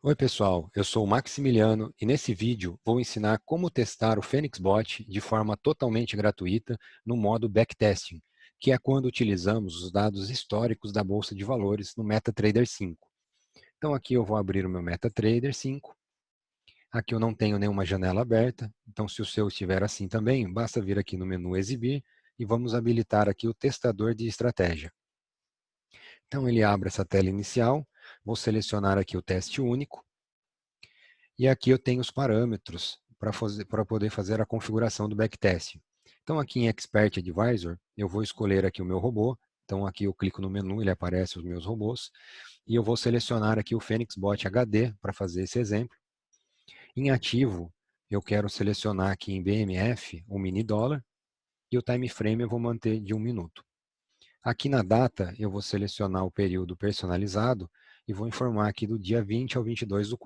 Oi pessoal, eu sou o Maximiliano e nesse vídeo vou ensinar como testar o PhoenixBot de forma totalmente gratuita no modo Backtesting, que é quando utilizamos os dados históricos da Bolsa de Valores no MetaTrader 5. Então aqui eu vou abrir o meu MetaTrader 5, aqui eu não tenho nenhuma janela aberta, então se o seu estiver assim também, basta vir aqui no menu Exibir e vamos habilitar aqui o testador de estratégia. Então ele abre essa tela inicial, vou selecionar aqui o teste único, e aqui eu tenho os parâmetros para poder fazer a configuração do backtest. Então aqui em Expert Advisor, eu vou escolher aqui o meu robô. Então aqui eu clico no menu, ele aparece os meus robôs. E eu vou selecionar aqui o PhoenixBot HD para fazer esse exemplo. Em ativo, eu quero selecionar aqui em BMF o mini dólar. E o time frame eu vou manter de 1 minuto. Aqui na data, eu vou selecionar o período personalizado e vou informar aqui do dia 20 ao 22/4,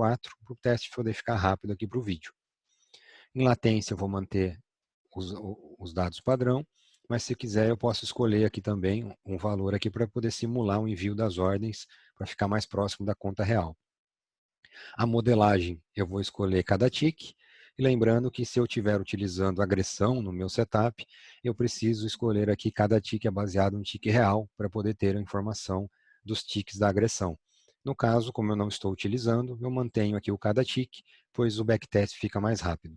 para o teste poder ficar rápido aqui para o vídeo. Em latência, eu vou manter os dados padrão, mas se quiser eu posso escolher aqui também um valor aqui para poder simular o envio das ordens para ficar mais próximo da conta real. A modelagem, eu vou escolher cada tick, e lembrando que se eu estiver utilizando agressão no meu setup, eu preciso escolher aqui cada tick é baseado em tick real para poder ter a informação dos ticks da agressão. No caso, como eu não estou utilizando, eu mantenho aqui o cada tick, pois o backtest fica mais rápido.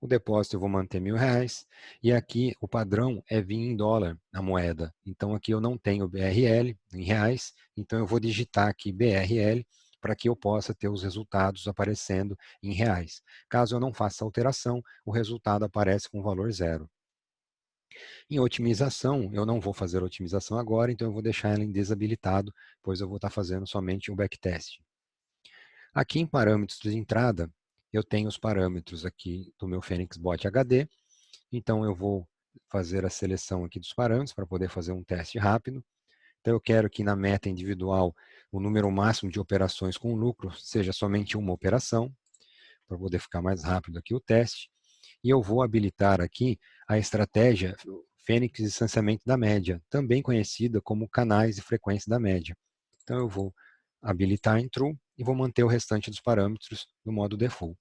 O depósito eu vou manter R$ 1.000, e aqui o padrão é vir em dólar a moeda. Então aqui eu não tenho BRL em reais, então eu vou digitar aqui BRL para que eu possa ter os resultados aparecendo em reais. Caso eu não faça alteração, o resultado aparece com valor zero. Em otimização, eu não vou fazer otimização agora, então eu vou deixar ela em desabilitado, pois eu vou estar fazendo somente o backtest. Aqui em parâmetros de entrada, eu tenho os parâmetros aqui do meu PhoenixBot HD. Então eu vou fazer a seleção aqui dos parâmetros para poder fazer um teste rápido. Então eu quero que na meta individual o número máximo de operações com lucro seja somente uma operação, para poder ficar mais rápido aqui o teste. E eu vou habilitar aqui a estratégia Fênix distanciamento da média, também conhecida como canais de frequência da média. Então eu vou habilitar em True e vou manter o restante dos parâmetros no modo Default.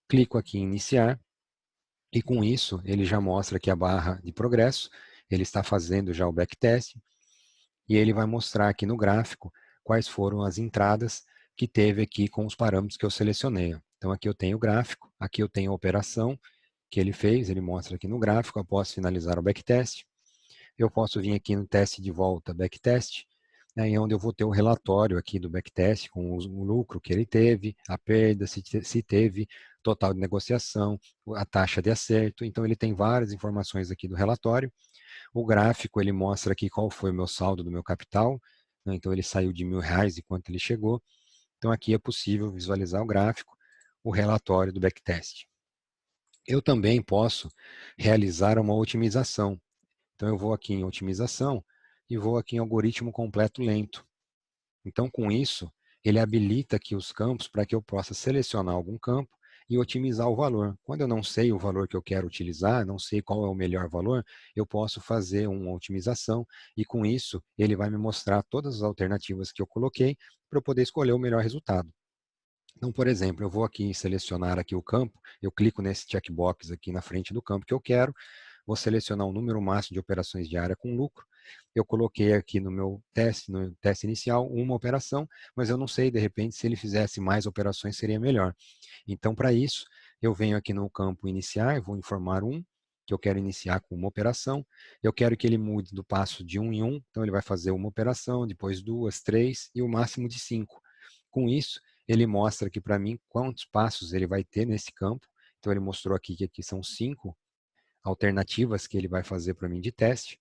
Clico aqui em Iniciar, e com isso ele já mostra aqui a barra de progresso, ele está fazendo já o backtest, e ele vai mostrar aqui no gráfico quais foram as entradas que teve aqui com os parâmetros que eu selecionei. Então aqui eu tenho o gráfico, aqui eu tenho a operação que ele fez, ele mostra aqui no gráfico, após finalizar o backtest. Eu posso vir aqui no teste de volta, backtest, aí onde eu vou ter o relatório aqui do backtest, com o lucro que ele teve, a perda, se teve, total de negociação, a taxa de acerto. Então ele tem várias informações aqui do relatório. O gráfico ele mostra aqui qual foi o meu saldo do meu capital, né? Então ele saiu de R$ 1.000 e quanto ele chegou. Então aqui é possível visualizar o gráfico, o relatório do backtest. Eu também posso realizar uma otimização. Então eu vou aqui em otimização e vou aqui em algoritmo completo lento. Então com isso, ele habilita aqui os campos para que eu possa selecionar algum campo e otimizar o valor. Quando eu não sei o valor que eu quero utilizar, não sei qual é o melhor valor, eu posso fazer uma otimização e com isso ele vai me mostrar todas as alternativas que eu coloquei para eu poder escolher o melhor resultado. Então, por exemplo, eu vou aqui selecionar aqui o campo, eu clico nesse checkbox aqui na frente do campo que eu quero, vou selecionar o número máximo de operações diárias com lucro. Eu coloquei aqui no teste inicial, uma operação, mas eu não sei, de repente, se ele fizesse mais operações seria melhor. Então, para isso, eu venho aqui no campo iniciar, vou informar que eu quero iniciar com uma operação. Eu quero que ele mude do passo de 1 em 1, então ele vai fazer uma operação, depois 2, 3 e o máximo de 5. Com isso, ele mostra aqui para mim quantos passos ele vai ter nesse campo. Então ele mostrou aqui que aqui são 5 alternativas que ele vai fazer para mim de teste.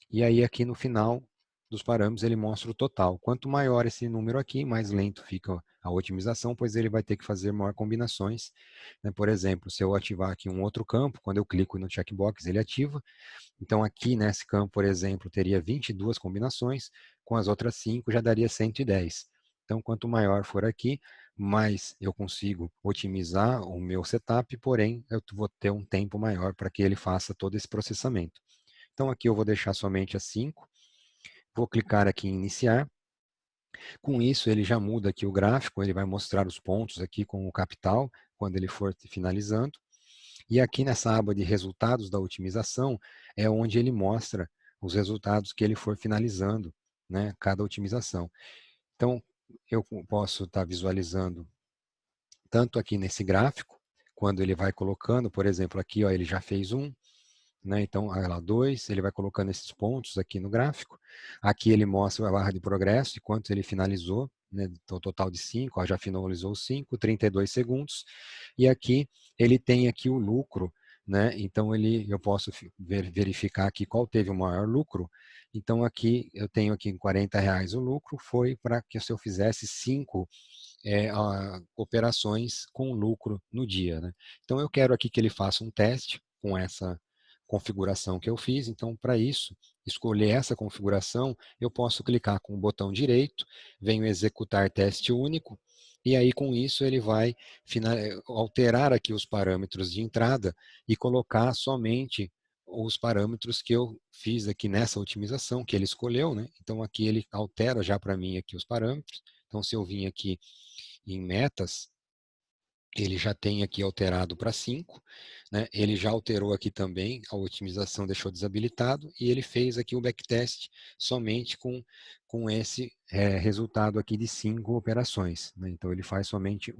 E aí aqui no final dos parâmetros ele mostra o total. Quanto maior esse número aqui, mais lento fica a otimização, pois ele vai ter que fazer maior combinações. Né? Por exemplo, se eu ativar aqui um outro campo, quando eu clico no checkbox ele ativa. Então aqui nesse campo, por exemplo, teria 22 combinações, com as outras 5 já daria 110. Então quanto maior for aqui, mais eu consigo otimizar o meu setup, porém eu vou ter um tempo maior para que ele faça todo esse processamento. Então aqui eu vou deixar somente as 5, vou clicar aqui em iniciar, Com isso, ele já muda aqui o gráfico, ele vai mostrar os pontos aqui com o capital, quando ele for finalizando. E aqui nessa aba de resultados da otimização, é onde ele mostra os resultados que ele for finalizando, né, cada otimização. Então, eu posso estar visualizando tanto aqui nesse gráfico, quando ele vai colocando, por exemplo, aqui ó, ele já fez um, né? Então, olha lá, 2, ele vai colocando esses pontos aqui no gráfico. Aqui ele mostra a barra de progresso e quanto ele finalizou, né? Então, total de 5, já finalizou 5, 32 segundos. E aqui ele tem aqui o lucro, né? Então, eu posso verificar aqui qual teve o maior lucro. Então, aqui eu tenho aqui em R$ 40 o lucro, foi para que se eu fizesse 5 operações com lucro no dia, né? Então, eu quero aqui que ele faça um teste com essa configuração que eu fiz. Então, para isso, escolher essa configuração, eu posso clicar com o botão direito, venho executar teste único, e aí com isso ele vai alterar aqui os parâmetros de entrada e colocar somente os parâmetros que eu fiz aqui nessa otimização que ele escolheu, né? Então aqui ele altera já para mim aqui os parâmetros. Então se eu vim aqui em metas, ele já tem aqui alterado para 5, né? Ele já alterou aqui também, a otimização deixou desabilitado, e ele fez aqui o backtest somente com esse resultado aqui de 5 operações, né? Então ele faz somente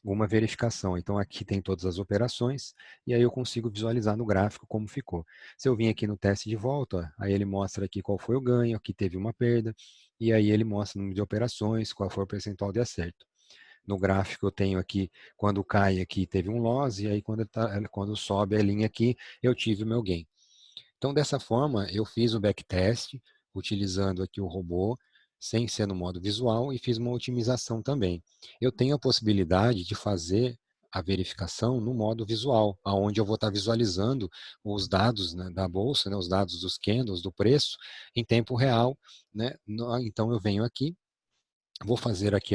uma verificação. Então aqui tem todas as operações, e aí eu consigo visualizar no gráfico como ficou. Se eu vim aqui no teste de volta, aí ele mostra aqui qual foi o ganho, aqui teve uma perda, e aí ele mostra o número de operações, qual foi o percentual de acerto. No gráfico eu tenho aqui, quando cai aqui teve um loss, e aí quando sobe a linha aqui, eu tive o meu gain. Então dessa forma, eu fiz o backtest, utilizando aqui o robô, sem ser no modo visual, e fiz uma otimização também. Eu tenho a possibilidade de fazer a verificação no modo visual, aonde eu vou estar visualizando os dados, né, da bolsa, né, os dados dos candles, do preço, em tempo real, né? Então eu venho aqui, vou fazer aqui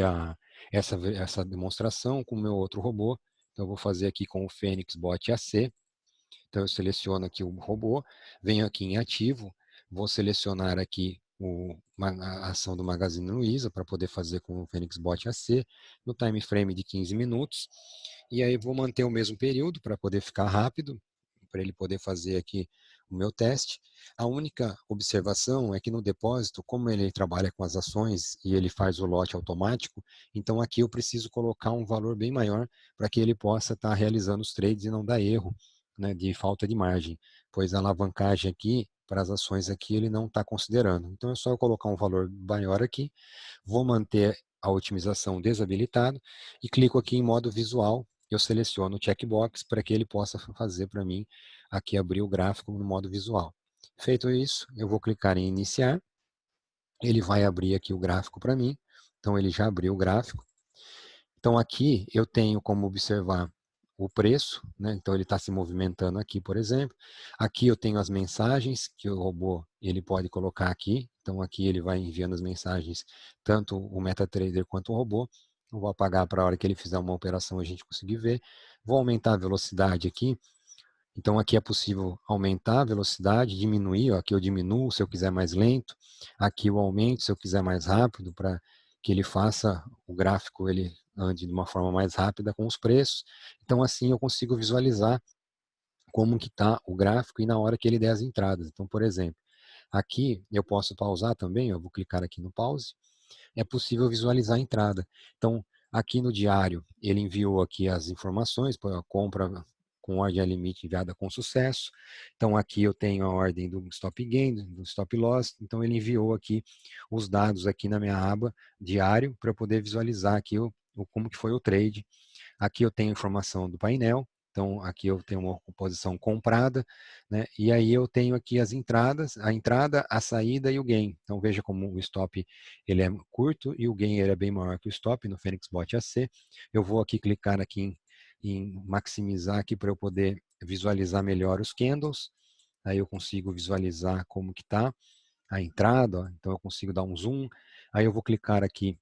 essa demonstração com o meu outro robô. Então, eu vou fazer aqui com o Fênix Bot AC. Então, eu seleciono aqui o robô, venho aqui em ativo, vou selecionar aqui a ação do Magazine Luiza para poder fazer com o Fênix Bot AC, no time frame de 15 minutos. E aí, vou manter o mesmo período para poder ficar rápido, para ele poder fazer aqui o meu teste. A única observação é que no depósito, como ele trabalha com as ações e ele faz o lote automático, então aqui eu preciso colocar um valor bem maior para que ele possa estar realizando os trades e não dar erro, né, de falta de margem, pois a alavancagem aqui, para as ações aqui, ele não está considerando. Então é só eu colocar um valor maior aqui, vou manter a otimização desabilitada e clico aqui em modo visual. Eu seleciono o checkbox para que ele possa fazer para mim aqui abrir o gráfico no modo visual. Feito isso, eu vou clicar em iniciar. Ele vai abrir aqui o gráfico para mim. Então ele já abriu o gráfico. Então aqui eu tenho como observar o preço, né? Então ele está se movimentando aqui, por exemplo. Aqui eu tenho as mensagens que o robô ele pode colocar aqui. Então aqui ele vai enviando as mensagens, tanto o MetaTrader quanto o robô. Eu vou apagar para a hora que ele fizer uma operação a gente conseguir ver. Vou aumentar a velocidade aqui. Então aqui é possível aumentar a velocidade, diminuir, ó, aqui eu diminuo se eu quiser mais lento, aqui eu aumento se eu quiser mais rápido, para que ele faça o gráfico, ele ande de uma forma mais rápida com os preços. Então assim eu consigo visualizar como que está o gráfico e na hora que ele der as entradas. Então, por exemplo, aqui eu posso pausar também, eu vou clicar aqui no pause, é possível visualizar a entrada. Então, aqui no diário, ele enviou aqui as informações para a compra com ordem a limite enviada com sucesso. Então, aqui eu tenho a ordem do stop gain, do stop loss. Então, ele enviou aqui os dados aqui na minha aba diário para eu poder visualizar aqui como que foi o trade. Aqui eu tenho informação do painel. Então, aqui eu tenho uma posição comprada, né? E aí eu tenho aqui as entradas, a entrada, a saída e o gain. Então, veja como o stop ele é curto e o gain ele é bem maior que o stop no Fênix Bot AC. Eu vou aqui clicar aqui em maximizar aqui para eu poder visualizar melhor os candles. Aí eu consigo visualizar como que está a entrada, ó. Então eu consigo dar um zoom. Aí eu vou clicar aqui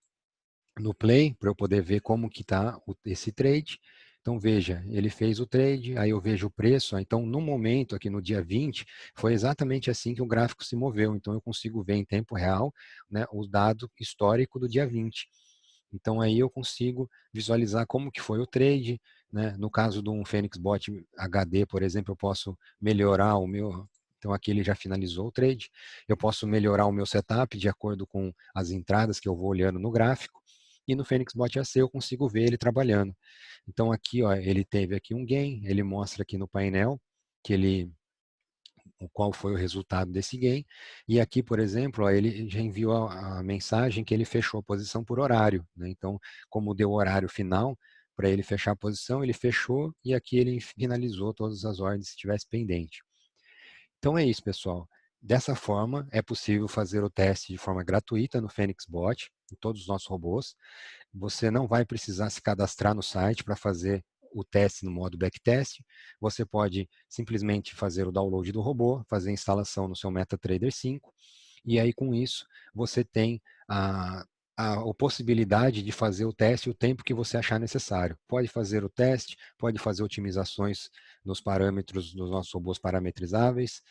no play para eu poder ver como que está esse trade. Então, veja, ele fez o trade, aí eu vejo o preço, então no momento, aqui no dia 20, foi exatamente assim que o gráfico se moveu, então eu consigo ver em tempo real, né, o dado histórico do dia 20. Então aí eu consigo visualizar como que foi o trade, né? No caso de um Phoenix Bot HD, por exemplo, eu posso melhorar o meu. Então aqui ele já finalizou o trade. Eu posso melhorar o meu setup de acordo com as entradas que eu vou olhando no gráfico. E no Phoenix Bot AC eu consigo ver ele trabalhando. Então aqui, ó, ele teve aqui um gain, ele mostra aqui no painel que ele qual foi o resultado desse gain. E aqui, por exemplo, ó, ele já enviou a mensagem que ele fechou a posição por horário, né? Então, como deu o horário final para ele fechar a posição, ele fechou e aqui ele finalizou todas as ordens que tivesse pendente. Então é isso, pessoal. Dessa forma, é possível fazer o teste de forma gratuita no Phoenix Bot, em todos os nossos robôs. Você não vai precisar se cadastrar no site para fazer o teste no modo backtest. Você pode simplesmente fazer o download do robô, fazer a instalação no seu MetaTrader 5, e aí com isso você tem a possibilidade de fazer o teste o tempo que você achar necessário. Pode fazer o teste, pode fazer otimizações nos parâmetros dos nossos robôs parametrizáveis,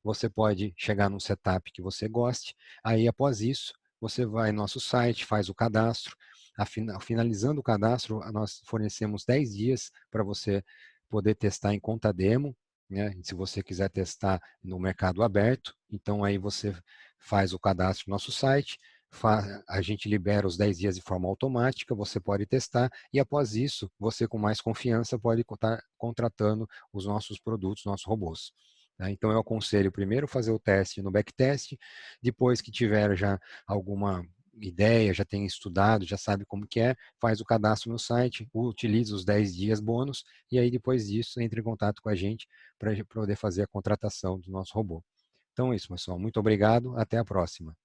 você pode chegar num setup que você goste, aí após isso você vai no nosso site, faz o cadastro, finalizando o cadastro, nós fornecemos 10 dias para você poder testar em conta demo, né? Se você quiser testar no mercado aberto, então aí você faz o cadastro no nosso site, a gente libera os 10 dias de forma automática, você pode testar e após isso, você com mais confiança pode estar contratando os nossos produtos, nossos robôs. Tá? Então eu aconselho primeiro fazer o teste no backtest, depois que tiver já alguma ideia, já tem estudado, já sabe como que é, faz o cadastro no site, utiliza os 10 dias bônus e aí depois disso entre em contato com a gente para poder fazer a contratação do nosso robô. Então é isso, pessoal. Muito obrigado. Até a próxima.